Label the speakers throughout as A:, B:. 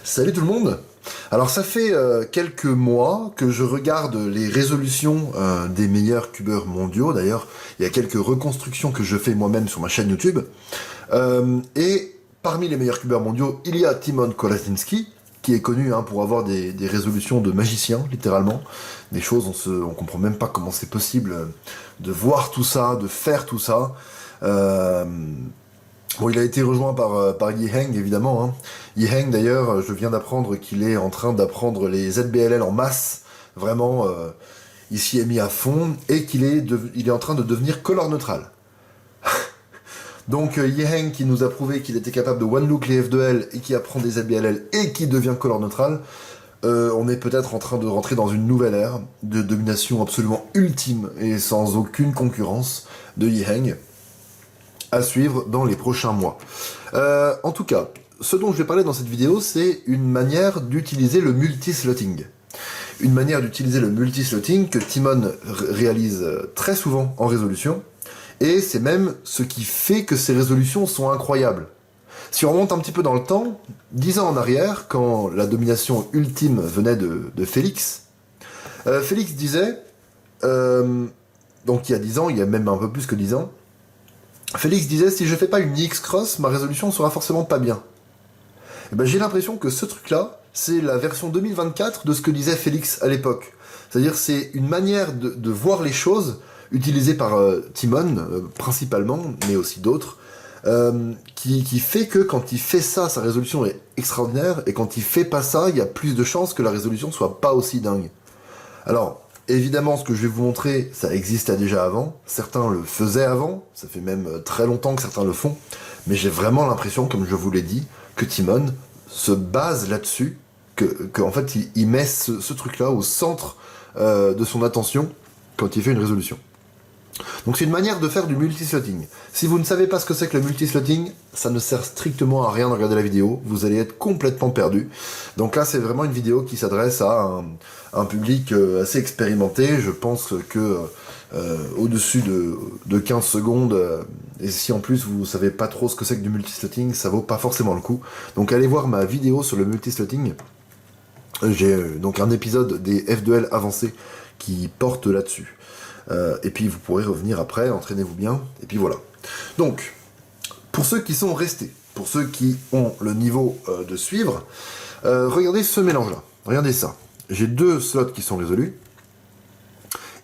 A: Salut tout le monde. Alors ça fait quelques mois que je regarde les résolutions des meilleurs cubeurs mondiaux. D'ailleurs, il y a quelques reconstructions que je fais moi-même sur ma chaîne YouTube. Et parmi les meilleurs cubeurs mondiaux, il y a Timon Kolaczynski, qui est connu pour avoir des résolutions de magicien, littéralement. Des choses, on comprend même pas comment c'est possible de voir tout ça, de faire tout ça. Bon, il a été rejoint par Yiheng, évidemment. Hein. Yiheng, d'ailleurs, je viens d'apprendre qu'il est en train d'apprendre les ZBLL en masse. Vraiment, il s'y est mis à fond. Et qu'il il est en train de devenir color neutral. Donc, Yiheng, qui nous a prouvé qu'il était capable de one-look les F2L et qui apprend des ZBLL et qui devient color neutral, on est peut-être en train de rentrer dans une nouvelle ère de domination absolument ultime et sans aucune concurrence de Yiheng. À suivre dans les prochains mois. En tout cas, ce dont je vais parler dans cette vidéo, c'est une manière d'utiliser le multi-slotting. Une manière d'utiliser le multi-slotting que Timon réalise très souvent en résolution, et c'est même ce qui fait que ces résolutions sont incroyables. Si on remonte un petit peu dans le temps, 10 ans en arrière, quand la domination ultime venait de Félix, Félix disait, donc il y a 10 ans, il y a même un peu plus que 10 ans, Félix disait, si je fais pas une X-Cross, ma résolution sera forcément pas bien. Et ben, j'ai l'impression que ce truc-là, c'est la version 2024 de ce que disait Félix à l'époque. C'est-à-dire, c'est une manière de voir les choses, utilisée par Timon, principalement, mais aussi d'autres, qui fait que quand il fait ça, sa résolution est extraordinaire, et quand il fait pas ça, il y a plus de chances que la résolution soit pas aussi dingue. Alors, évidemment, ce que je vais vous montrer, ça existait déjà avant. Certains le faisaient avant. Ça fait même très longtemps que certains le font. Mais j'ai vraiment l'impression, comme je vous l'ai dit, que Timon se base là-dessus, en fait, il met ce truc-là au centre de son attention quand il fait une résolution. Donc c'est une manière de faire du multi-slotting. Si vous ne savez pas ce que c'est que le multi-slotting, ça ne sert strictement à rien de regarder la vidéo, vous allez être complètement perdu. Donc là c'est vraiment une vidéo qui s'adresse à un public assez expérimenté, je pense que au-dessus de 15 secondes, et si en plus vous savez pas trop ce que c'est que du multi-slotting, ça vaut pas forcément le coup. Donc allez voir ma vidéo sur le multi-slotting, j'ai donc un épisode des F2L avancés qui porte là-dessus. Et puis vous pourrez revenir après, entraînez-vous bien, et puis voilà. Donc, pour ceux qui sont restés, pour ceux qui ont le niveau de suivre, regardez ce mélange-là, regardez ça. J'ai deux slots qui sont résolus,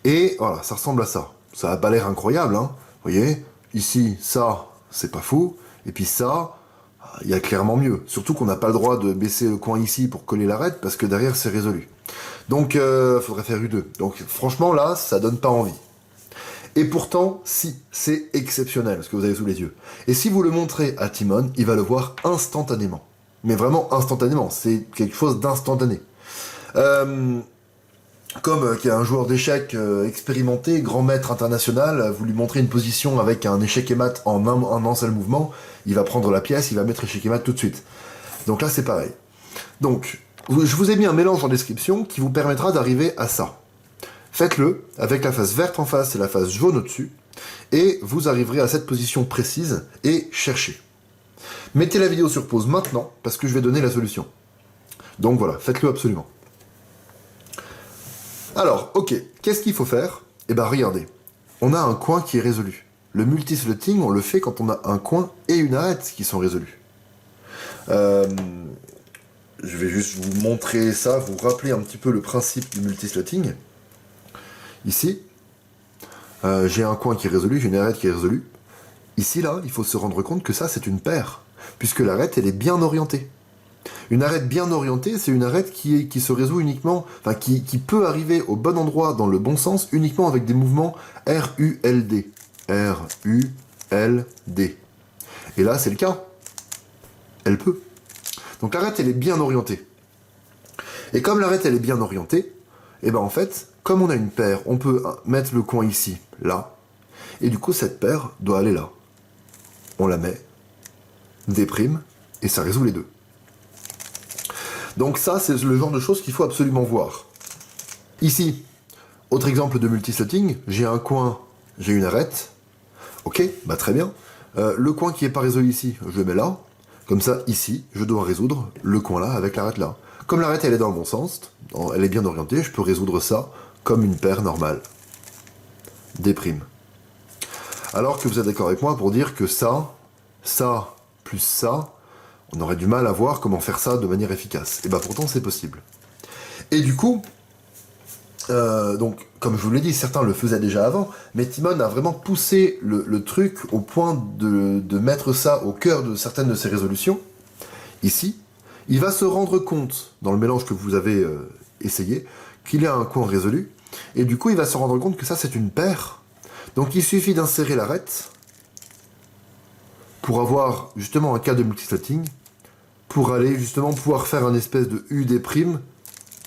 A: et voilà, ça ressemble à ça. Ça a pas l'air incroyable, hein, vous voyez. Ici, ça, c'est pas fou, et puis ça, il y a clairement mieux. Surtout qu'on n'a pas le droit de baisser le coin ici pour coller l'arête, parce que derrière, c'est résolu. Donc, faudrait faire U2. Donc, franchement, là, ça donne pas envie. Et pourtant, si, c'est exceptionnel, ce que vous avez sous les yeux. Et si vous le montrez à Timon, il va le voir instantanément. Mais vraiment instantanément, c'est quelque chose d'instantané. Comme qu'il y a un joueur d'échecs expérimenté, grand maître international, vous lui montrez une position avec un échec et mat en un seul mouvement, il va prendre la pièce, il va mettre échec et mat tout de suite. Donc là, c'est pareil. Donc, je vous ai mis un mélange en description qui vous permettra d'arriver à ça. Faites-le avec la face verte en face et la face jaune au-dessus, et vous arriverez à cette position précise, et cherchez. Mettez la vidéo sur pause maintenant, parce que je vais donner la solution. Donc voilà, faites-le absolument. Alors, ok, qu'est-ce qu'il faut faire? Eh ben regardez, on a un coin qui est résolu. Le multi-slotting, on le fait quand on a un coin et une arête qui sont résolus. Je vais juste vous montrer ça, vous rappeler un petit peu le principe du multi-slotting. Ici, j'ai un coin qui est résolu, j'ai une arête qui est résolue. Ici, là, il faut se rendre compte que ça, c'est une paire, puisque l'arête, elle est bien orientée. Une arête bien orientée, c'est une arête qui se résout uniquement, enfin, qui peut arriver au bon endroit, dans le bon sens, uniquement avec des mouvements R-U-L-D. R-U-L-D. Et là, c'est le cas. Elle peut. Donc l'arête, elle est bien orientée. Et comme l'arête, elle est bien orientée, et ben en fait, comme on a une paire, on peut mettre le coin ici, là, et du coup, cette paire doit aller là. On la met, déprime, et ça résout les deux. Donc ça, c'est le genre de choses qu'il faut absolument voir. Ici, autre exemple de multi-slotting, j'ai un coin, j'ai une arête, ok, bah très bien. Le coin qui n'est pas résolu ici, je le mets là, Comme ça, ici, je dois résoudre le coin là avec l'arête là. Comme l'arête elle est dans le bon sens, elle est bien orientée, je peux résoudre ça comme une paire normale. D'. Alors que vous êtes d'accord avec moi pour dire que ça plus ça, on aurait du mal à voir comment faire ça de manière efficace. Et bah pourtant c'est possible. Et du coup, donc comme je vous l'ai dit, certains le faisaient déjà avant, mais Timon a vraiment poussé le truc au point de mettre ça au cœur de certaines de ses résolutions. Ici, il va se rendre compte, dans le mélange que vous avez essayé, qu'il y a un coin résolu, et du coup il va se rendre compte que ça c'est une paire. Donc il suffit d'insérer l'arête pour avoir justement un cas de multislotting, pour aller justement pouvoir faire un espèce de UD',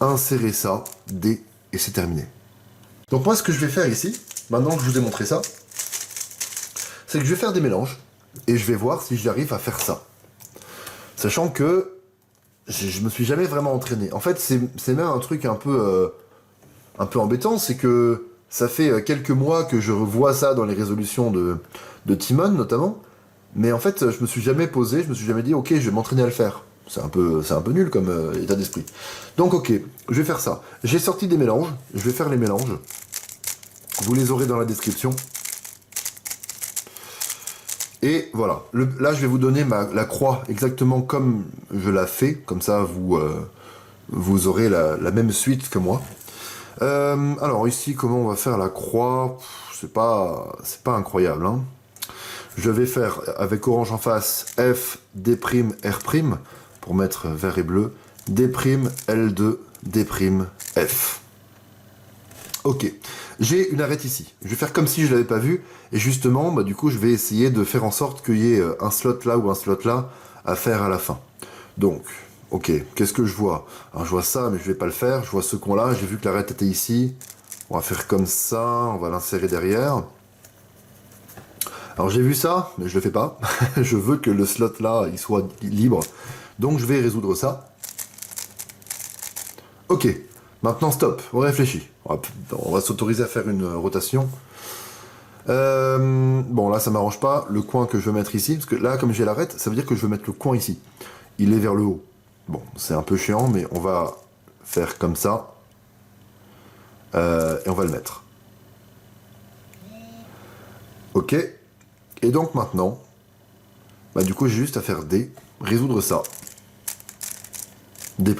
A: insérer ça, D, et c'est terminé. Donc moi ce que je vais faire ici, maintenant que je vous ai montré ça, c'est que je vais faire des mélanges, et je vais voir si j'arrive à faire ça. Sachant que je me suis jamais vraiment entraîné. En fait, c'est même un truc un peu embêtant, c'est que ça fait quelques mois que je revois ça dans les résolutions de Timon, notamment, mais en fait, je me suis jamais posé, je me suis jamais dit, ok, je vais m'entraîner à le faire. C'est un peu nul comme état d'esprit. Donc ok, je vais faire ça. J'ai sorti des mélanges, je vais faire les mélanges. Vous les aurez dans la description. Et voilà, là je vais vous donner la croix exactement comme je la fais, comme ça vous aurez la même suite que moi. Alors ici, comment on va faire la croix? C'est pas incroyable, hein. Je vais faire avec orange en face F, D', R', pour mettre vert et bleu, D', L2, D', F. Ok, j'ai une arête ici. Je vais faire comme si je l'avais pas vu, et justement, bah, du coup, je vais essayer de faire en sorte qu'il y ait un slot là ou un slot là à faire à la fin. Donc, ok, qu'est-ce que je vois? Alors, je vois ça, mais je vais pas le faire. Je vois ce coin-là, j'ai vu que l'arête était ici. On va faire comme ça, on va l'insérer derrière. Alors j'ai vu ça, mais je le fais pas. Je veux que le slot là, il soit libre. Donc je vais résoudre ça. Ok, maintenant stop, on réfléchit. On va s'autoriser à faire une rotation. Bon là ça m'arrange pas, le coin que je veux mettre ici, parce que là comme j'ai l'arête, ça veut dire que je veux mettre le coin ici. Il est vers le haut. Bon, c'est un peu chiant, mais on va faire comme ça. Et on va le mettre. Ok. Et donc maintenant, bah du coup j'ai juste à faire D, résoudre ça. D'.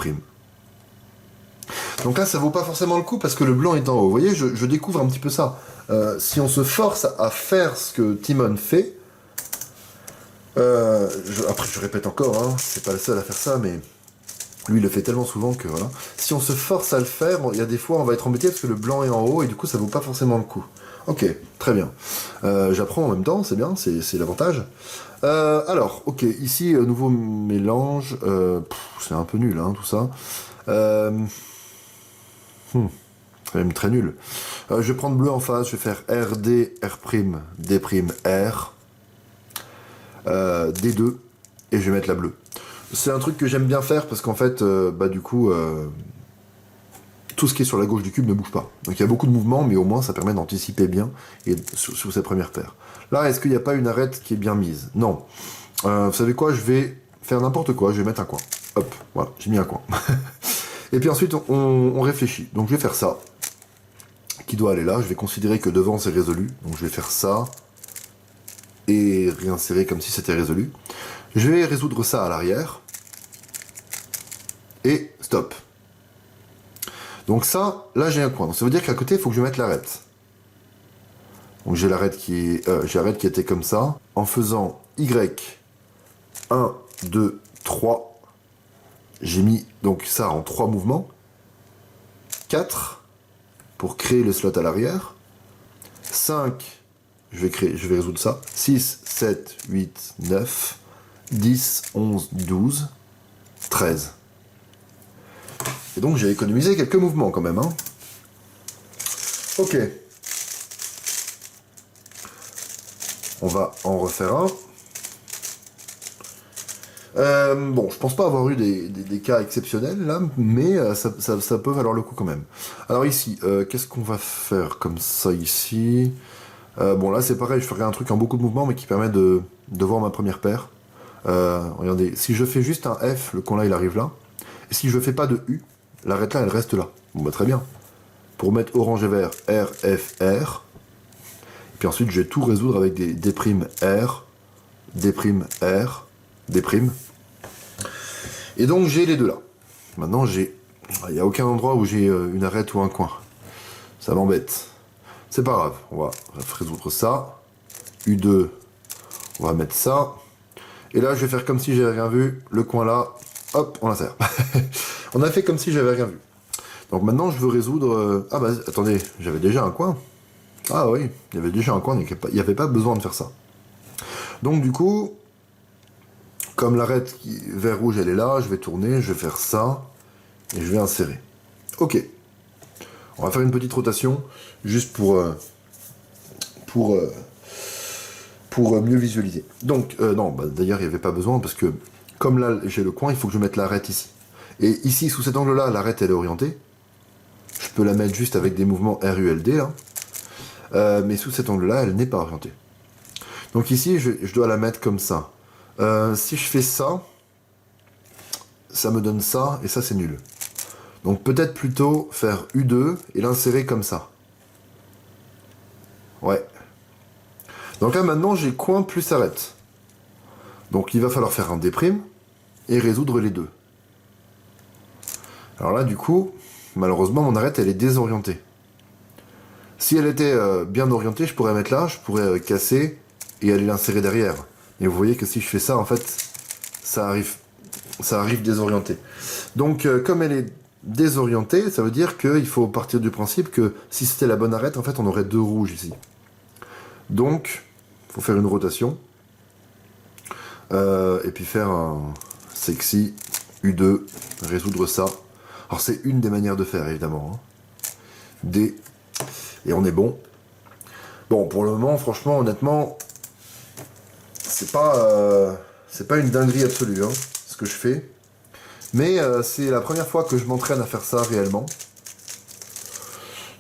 A: Donc là ça vaut pas forcément le coup parce que le blanc est en haut. Vous voyez, je découvre un petit peu ça. Si on se force à faire ce que Timon fait, après je répète encore, hein, c'est pas le seul à faire ça, mais lui il le fait tellement souvent que voilà. Si on se force à le faire, il y a des fois on va être embêté parce que le blanc est en haut et du coup ça vaut pas forcément le coup. Ok, très bien. J'apprends en même temps, c'est bien, c'est l'avantage. Alors, ok, ici, nouveau mélange. C'est un peu nul, hein, tout ça. C'est même très nul. Je vais prendre bleu en face, je vais faire RD, R', D', R. D2, et je vais mettre la bleue. C'est un truc que j'aime bien faire parce qu'en fait, bah du coup... tout ce qui est sur la gauche du cube ne bouge pas. Donc il y a beaucoup de mouvements, mais au moins ça permet d'anticiper bien et sur ces premières paires. Là, est-ce qu'il n'y a pas une arête qui est bien mise? Non. Vous savez quoi? Je vais faire n'importe quoi, je vais mettre un coin. Hop, voilà, j'ai mis un coin. Et puis ensuite, on réfléchit. Donc je vais faire ça, qui doit aller là. Je vais considérer que devant c'est résolu. Donc je vais faire ça, et réinsérer comme si c'était résolu. Je vais résoudre ça à l'arrière. Et stop. Donc ça, là j'ai un coin. Donc ça veut dire qu'à côté, il faut que je mette l'arête. Donc j'ai l'arête qui était comme ça. En faisant Y, 1, 2, 3. J'ai mis donc ça en 3 mouvements. 4 pour créer le slot à l'arrière. 5, je vais résoudre ça. 6, 7, 8, 9, 10, 11, 12, 13. Et donc j'ai économisé quelques mouvements quand même, hein. Ok. On va en refaire un. Bon, je pense pas avoir eu des cas exceptionnels là, mais ça peut valoir le coup quand même. Alors ici, qu'est-ce qu'on va faire comme ça ici? Bon là c'est pareil, je ferai un truc en beaucoup de mouvements mais qui permet de voir ma première paire. Regardez, si je fais juste un F, le coin là il arrive là. Et si je fais pas de U, l'arête là elle reste là. Bon bah très bien. Pour mettre orange et vert, R, F, R. Et puis ensuite je vais tout résoudre avec des D', R, D', R, D'. Et donc j'ai les deux là. Maintenant il n'y a aucun endroit où j'ai une arête ou un coin. Ça m'embête. C'est pas grave, on va résoudre ça. U2, on va mettre ça. Et là je vais faire comme si j'avais rien vu. Le coin là, hop, on l'insère. On a fait comme si j'avais rien vu. Donc maintenant je veux résoudre... Ah bah attendez, j'avais déjà un coin. Ah oui, il y avait déjà un coin, il n'y avait pas besoin de faire ça. Donc du coup, comme l'arête vert rouge elle est là, je vais tourner, je vais faire ça, et je vais insérer. Ok. On va faire une petite rotation, juste pour mieux visualiser. Donc, non, bah, d'ailleurs il n'y avait pas besoin, parce que comme là j'ai le coin, il faut que je mette l'arête ici. Et ici, sous cet angle-là, l'arête elle est orientée. Je peux la mettre juste avec des mouvements RULD, là. Mais sous cet angle-là, elle n'est pas orientée. Donc ici, je dois la mettre comme ça. Si je fais ça, ça me donne ça, et ça c'est nul. Donc peut-être plutôt faire U2 et l'insérer comme ça. Ouais. Donc là maintenant, j'ai coin plus arête. Donc il va falloir faire un D' et résoudre les deux. Alors là, du coup, malheureusement, mon arête, elle est désorientée. Si elle était bien orientée, je pourrais mettre là, je pourrais casser et aller l'insérer derrière. Et vous voyez que si je fais ça, en fait, ça arrive désorienté. Donc, comme elle est désorientée, ça veut dire qu'il faut partir du principe que si c'était la bonne arête, en fait, on aurait deux rouges ici. Donc, il faut faire une rotation. Et puis faire un sexy U2, résoudre ça. Alors c'est une des manières de faire évidemment. Hein. D. Et on est bon. Bon, pour le moment, franchement, honnêtement, c'est pas une dinguerie absolue, hein, ce que je fais. Mais c'est la première fois que je m'entraîne à faire ça réellement.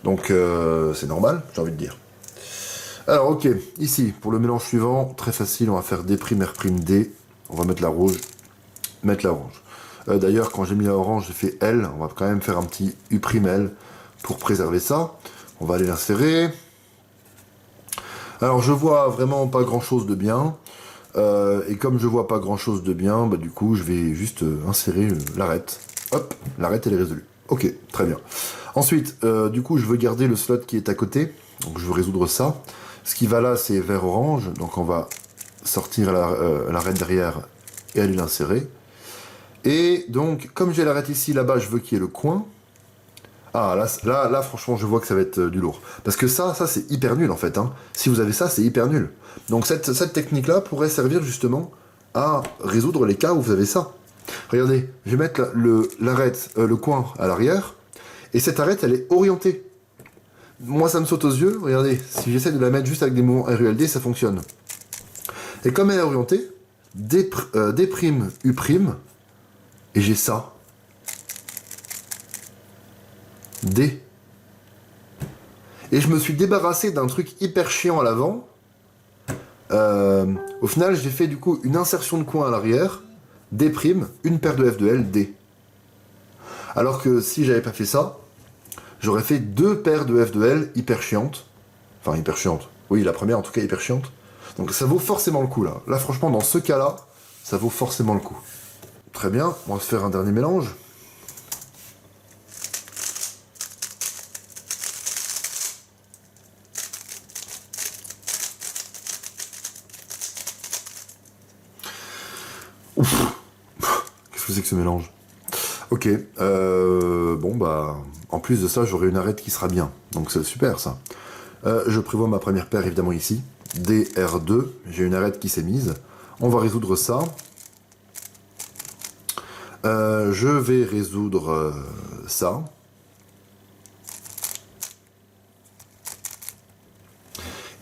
A: Donc c'est normal, j'ai envie de dire. Alors ok, ici, pour le mélange suivant, très facile, on va faire D', R', D. On va mettre la rouge, mettre la orange. D'ailleurs, quand j'ai mis la orange, j'ai fait L. On va quand même faire un petit U'L pour préserver ça. On va aller l'insérer. Alors, je vois vraiment pas grand-chose de bien. Et comme je vois pas grand-chose de bien, bah, du coup, je vais juste insérer l'arête. Hop, l'arête, elle est résolue. Ok, très bien. Ensuite, du coup, je veux garder le slot qui est à côté. Donc, je veux résoudre ça. Ce qui va là, c'est vert-orange. Donc, on va sortir l'arête derrière et aller l'insérer. Et donc, comme j'ai l'arête ici, là-bas, je veux qu'il y ait le coin. Ah, là, franchement, je vois que ça va être du lourd. Parce que ça c'est hyper nul, en fait. Hein. Si vous avez ça, c'est hyper nul. Donc, cette technique-là pourrait servir, justement, à résoudre les cas où vous avez ça. Regardez, je vais mettre l'arête, le coin à l'arrière. Et cette arête, elle est orientée. Moi, ça me saute aux yeux. Regardez, si j'essaie de la mettre juste avec des mouvements RULD, ça fonctionne. Et comme elle est orientée, D', U', et j'ai ça. D. Et je me suis débarrassé d'un truc hyper chiant à l'avant. Au final, j'ai fait du coup une insertion de coin à l'arrière, D', une paire de F de L, D. Alors que si j'avais pas fait ça, j'aurais fait deux paires de F de L hyper chiantes. Enfin, hyper chiantes. Oui, la première en tout cas hyper chiante. Donc ça vaut forcément le coup là. Là, franchement, dans ce cas-là, ça vaut forcément le coup. Très bien, on va se faire un dernier mélange. Ouf. Qu'est-ce que c'est que ce mélange? Ok, bon bah, en plus de ça, j'aurai une arête qui sera bien. Donc c'est super ça. Je prévois ma première paire évidemment ici. D, R2, j'ai une arête qui s'est mise. On va résoudre ça. Je vais résoudre ça.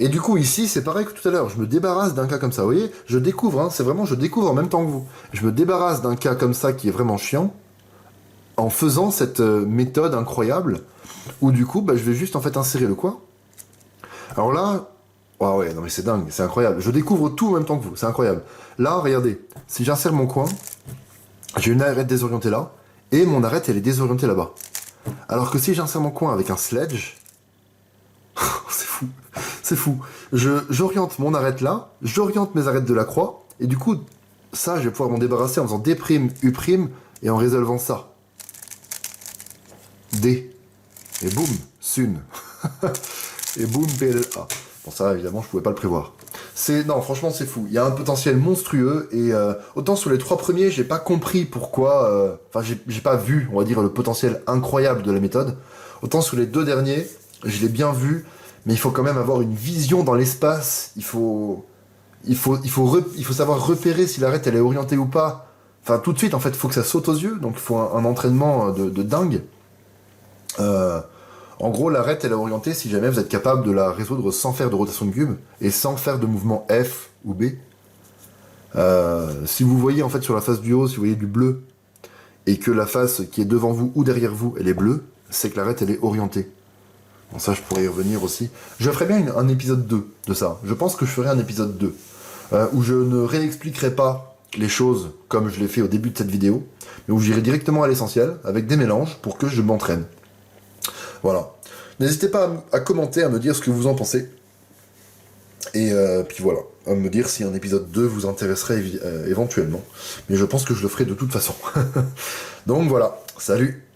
A: Et du coup ici c'est pareil que tout à l'heure, je me débarrasse d'un cas comme ça, vous voyez, je découvre, hein, c'est vraiment je découvre en même temps que vous. Je me débarrasse d'un cas comme ça qui est vraiment chiant, en faisant cette méthode incroyable, où du coup bah, je vais juste en fait insérer le coin. Alors là, Ah ouais, non mais c'est dingue, c'est incroyable. Je découvre tout en même temps que vous, c'est incroyable. Là, regardez, si j'insère mon coin, j'ai une arête désorientée là, et mon arête, elle est désorientée là-bas. Alors que si j'insère mon coin avec un sledge, c'est fou, c'est fou. J'oriente mon arête là, j'oriente mes arêtes de la croix, et du coup, ça, je vais pouvoir m'en débarrasser en faisant D', U', et en résolvant ça. D. Et boum, Sun. Et boum, PLA. Bon, ça, évidemment, je pouvais pas le prévoir. Non, franchement, c'est fou. Il y a un potentiel monstrueux, et autant sur les 3 premiers, j'ai pas compris pourquoi... Enfin, j'ai pas vu, on va dire, le potentiel incroyable de la méthode. Autant sur les 2 derniers, je l'ai bien vu, mais il faut quand même avoir une vision dans l'espace. Il faut savoir repérer si l'arête, elle est orientée ou pas. Enfin, tout de suite, en fait, il faut que ça saute aux yeux, donc il faut un entraînement de dingue. En gros, l'arête, elle est orientée si jamais vous êtes capable de la résoudre sans faire de rotation de cube et sans faire de mouvement F ou B. Si vous voyez en fait sur la face du haut, si vous voyez du bleu et que la face qui est devant vous ou derrière vous, elle est bleue, c'est que l'arête, elle est orientée. Bon, ça, je pourrais y revenir aussi. Je ferai bien un épisode 2 de ça. Je pense que je ferai un épisode 2 où je ne réexpliquerai pas les choses comme je l'ai fait au début de cette vidéo, mais où j'irai directement à l'essentiel avec des mélanges pour que je m'entraîne. Voilà. N'hésitez pas à commenter, à me dire ce que vous en pensez. Et puis voilà, à me dire si un épisode 2 vous intéresserait éventuellement. Mais je pense que je le ferai de toute façon. Donc voilà, salut!